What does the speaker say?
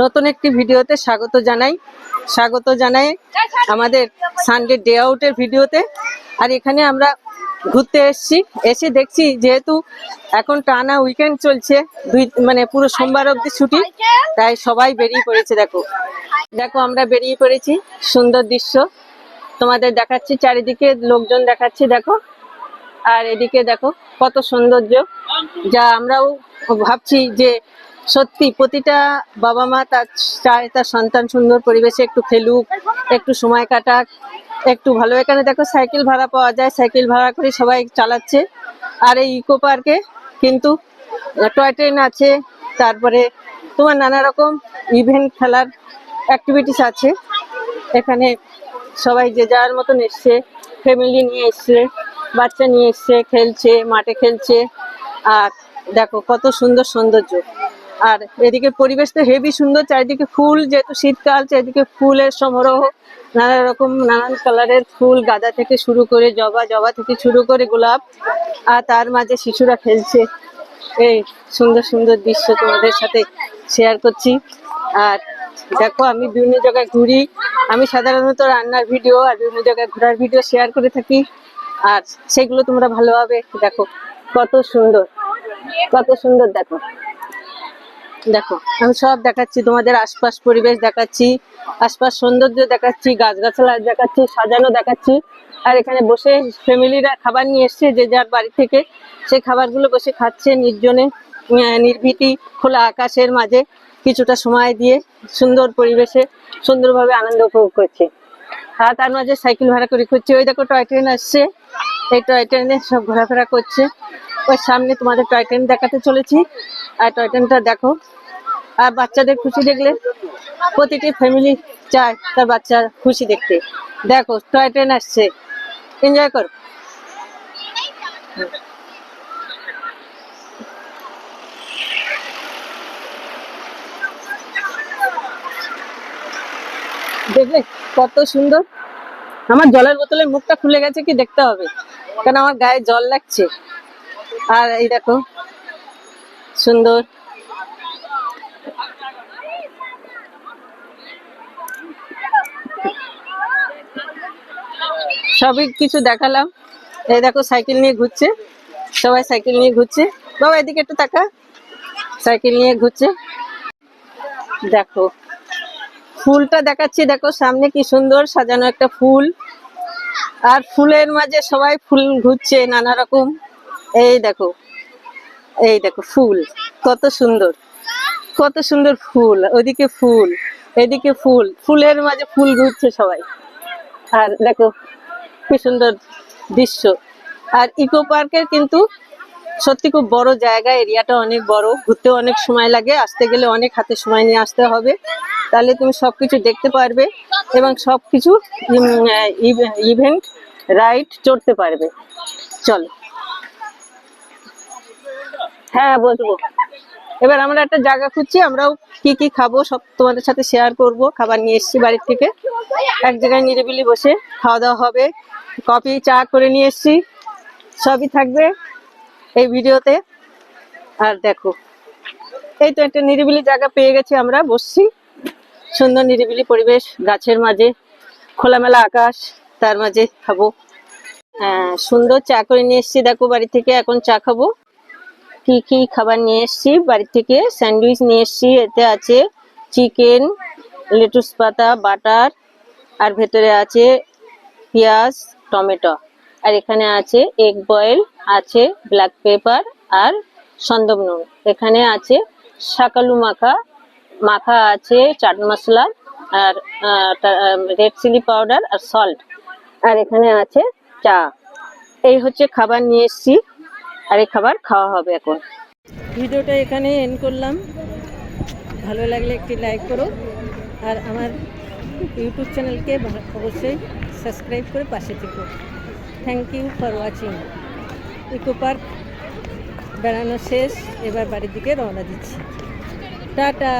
নতুন একটি ভিডিওতে স্বাগত জানাই আমাদের সানডে ডে আউটের ভিডিওতে। আর এখানে আমরা ঘুরতে এসে দেখছি যেহেতু এখন টানা উইকেন্ড চলছে, মানে পুরো সোমবার অবধি ছুটি, তাই সবাই বেরিয়ে পড়েছে। দেখো আমরা বেরিয়ে পড়েছি, সুন্দর দৃশ্য তোমাদের দেখাচ্ছি, চারিদিকে লোকজন দেখাচ্ছি দেখো। আর এদিকে দেখো কত সৌন্দর্য, যা আমরাও ভাবছি যে সত্যি প্রতিটা বাবা মা চায় তার সন্তান সুন্দর পরিবেশে একটু খেলুক, একটু সময় কাটাক, একটু ভালো। এখানে দেখো সাইকেল ভাড়া পাওয়া যায়, সাইকেল ভাড়া করে সবাই চালাচ্ছে। আর এই ইকো পার্কে কিন্তু টয় ট্রেন আছে, তারপরে তোমার নানা রকম ইভেন্ট খেলার অ্যাক্টিভিটিস আছে। এখানে সবাই যে যার মতন এসছে, ফ্যামিলি নিয়ে এসছে, বাচ্চা নিয়ে এসছে, খেলছে, মাঠে খেলছে। আর দেখো কত সুন্দর সৌন্দর্য। আর এদিকে পরিবেশ তো হেভি সুন্দর, চারিদিকে ফুল, যেহেতু শীতকাল চারিদিকে ফুলের সমারোহ, নানা রকম নানান কালারের ফুল, গাঁদা থেকে শুরু করে জবা থেকে শুরু করে গোলাপ। আর তার মাঝে শিশুরা খেলছে। এই সুন্দর সুন্দর দৃশ্য তোমাদের সাথে শেয়ার করছি। আর দেখো আমি বিভিন্ন জায়গায় ঘুরি, আমি সাধারণত রান্নার ভিডিও আর বিভিন্ন জায়গায় ঘোরার ভিডিও শেয়ার করে থাকি। আর সেগুলো তোমরা ভালোভাবে দেখো, কত সুন্দর কত সুন্দর। দেখো দেখো আমি সব দেখাচ্ছি তোমাদের, আশপাশ পরিবেশ দেখাচ্ছি, আশপাশ সৌন্দর্য দেখাচ্ছি, গাছগাছালা দেখাচ্ছি, সাজানো দেখাচ্ছি। আর এখানে বসে ফ্যামিলিরা খাবার নিয়ে এসছে যে যার বাড়ি থেকে, সেই খাবারগুলো বসে খাচ্ছে নির্জনে, নির্ভীতি, খোলা আকাশের মাঝে কিছুটা সময় দিয়ে সুন্দর পরিবেশে সুন্দরভাবে আনন্দ উপভোগ করছে। আর তার মাঝে সাইকেল ভাড়া করে করছে। ওই দেখো টয় ট্রেন আসছে, এই টয় ট্রেনে সব ঘোরাফেরা করছে। ওই সামনে তোমাদের টয় ট্রেন দেখাতে চলেছি। আর টয় ট্রেনটা দেখো। আর বাচ্চাদের খুশি দেখলে প্রতিটি ফ্যামিলি চায় তার বাচ্চা খুশি দেখতে। দেখো টয় ট্রেন আসছে, এনজয় করো। দেখলে কত সুন্দর। আমার জলের বোতলের মুখটা খুলে গেছে কি দেখতে হবে, কারণ আমার গায়ে জল লাগছে। আর এই দেখো সুন্দর। সবই কিছু দেখালাম। এই দেখো সাইকেল নিয়ে ঘুরছে, সবাই সাইকেল নিয়ে ঘুরছে। বাবা এদিকে একটু তাকা, সাইকেল নিয়ে ঘুরছে। দেখো ফুলটা দেখাচ্ছি, দেখো সামনে কি সুন্দর সাজানো একটা ফুল। আর ফুলের মাঝে সবাই ফুল ঘুরছে নানা রকম। এই দেখো ফুল, কত সুন্দর কত সুন্দর ফুল। ওইদিকে ফুল, এদিকে ফুল, ফুলের মাঝে ফুল ঘুরছে সবাই। আর দেখো কি সুন্দর দৃশ্য। আর ইকো পার্কের কিন্তু সত্যি খুব বড় জায়গা, এরিয়াটা অনেক বড়, ঘুরতে অনেক সময় লাগে, আসতে গেলে অনেক হাতে সময় নিয়ে আসতে হবে, তাহলে তুমি সবকিছু দেখতে পারবে এবং সবকিছু ইভেন্ট রাইড চড়তে পারবে। চলো, হ্যাঁ বসবো। এবার আমরা একটা জায়গা খুঁজছি, আমরাও কি কি খাবো সব তোমাদের সাথে শেয়ার করব। খাবার নিয়ে এসেছি বাড়ির থেকে, এক জায়গায় নিরিবিলি বসে খাওয়া দাওয়া হবে। কফি চা করে নিয়ে এসেছি, সবই থাকবে এই ভিডিওতে। আর দেখো এই তো একটা নিরিবিলি জায়গা পেয়ে গেছি, আমরা বসছি, সুন্দর নিরিবিলি পরিবেশ, গাছের মাঝে, খোলামেলা আকাশ, তার মাঝে খাবো। হ্যাঁ সুন্দর চা করে নিয়ে এসেছি দেখো বাড়ি থেকে, এখন চা খাবো। কি কি খাবার নিয়ে এসেছি বাড়ি থেকে, স্যান্ডউইচ নিয়ে এসেছি, এতে আছে চিকেন, লেটুস পাতা, বাটার, আর ভেতরে আছে পেঁয়াজ, টমেটো, আর এখানে আছে এগ বয়েল, আছে ব্ল্যাক পেপার আর সন্দব নুন, এখানে আছে শাকালু মাখা আছে চাট মশলা, আর রেড চিলি পাউডার আর সল্ট, আর এখানে আছে চা। এই হচ্ছে খাবার নিয়ে এসেছি, আর এই খাবার খাওয়া হবে এখন। ভিডিওটা এখানে এন্ড করলাম। ভালো লাগলে একটি লাইক করো, আর আমার ইউটিউব চ্যানেলকে অবশ্যই সাবস্ক্রাইব করে পাশে থেকো। Thank you for watching. Eco park বেড়ানো শেষ, এবার বাড়ির দিকে রওনা দিচ্ছি। টাটা।